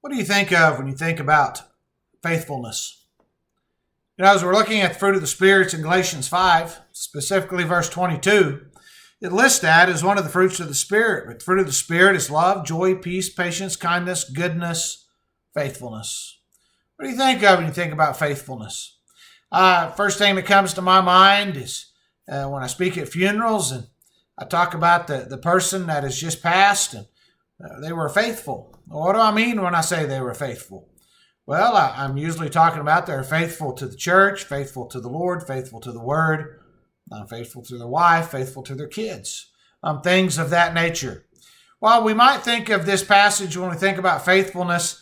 What do you think of when you think about faithfulness? As we're looking at the fruit of the Spirit in Galatians 5, specifically verse 22, it lists that as one of the fruits of the Spirit. But the fruit of the Spirit is love, joy, peace, patience, kindness, goodness, faithfulness. What do you think of when you think about faithfulness? First thing that comes to my mind is when I speak at funerals and I talk about the person that has just passed and they were faithful. What do I mean when I say they were faithful? Well, I'm usually talking about they're faithful to the church, faithful to the Lord, faithful to the Word, faithful to their wife, faithful to their kids, things of that nature. While we might think of this passage when we think about faithfulness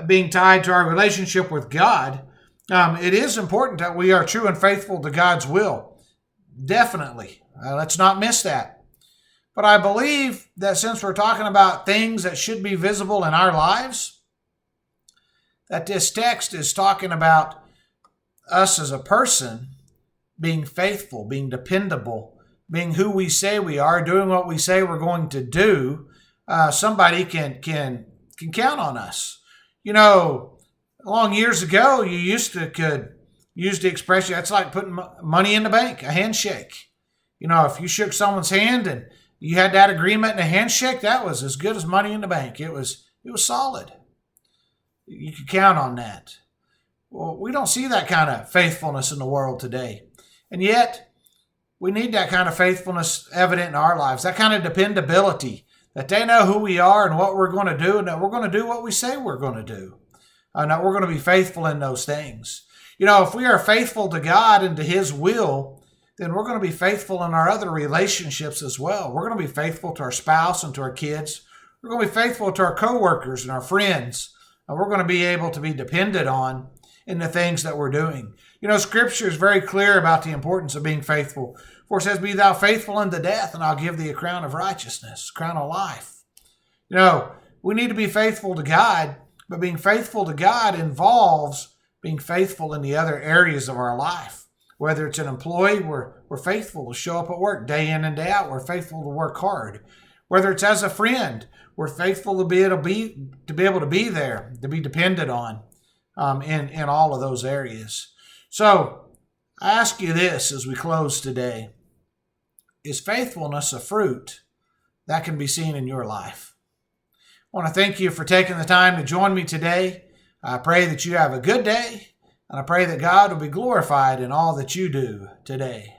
being tied to our relationship with God, it is important that we are true and faithful to God's will. Definitely. Let's not miss that. But I believe that since we're talking about things that should be visible in our lives, that this text is talking about us as a person being faithful, being dependable, being who we say we are, doing what we say we're going to do. Somebody can count on us. Long years ago, you could use the expression, that's like putting money in the bank, a handshake. If you shook someone's hand and you had that agreement and a handshake, that was as good as money in the bank. It was solid. You could count on that. Well, we don't see that kind of faithfulness in the world today. And yet, we need that kind of faithfulness evident in our lives, that kind of dependability, that they know who we are and what we're going to do, and that we're going to do what we say we're going to do, and that we're going to be faithful in those things. If we are faithful to God and to His will, then we're going to be faithful in our other relationships as well. We're going to be faithful to our spouse and to our kids. We're going to be faithful to our coworkers and our friends. And we're going to be able to be depended on in the things that we're doing. Scripture is very clear about the importance of being faithful. For it says, "Be thou faithful unto death, and I'll give thee a crown of righteousness," crown of life. We need to be faithful to God, but being faithful to God involves being faithful in the other areas of our life. Whether it's an employee, we're faithful to show up at work day in and day out. We're faithful to work hard. Whether it's as a friend, we're faithful to be able to be there, to be depended on in all of those areas. So I ask you this as we close today. Is faithfulness a fruit that can be seen in your life? I want to thank you for taking the time to join me today. I pray that you have a good day. And I pray that God will be glorified in all that you do today.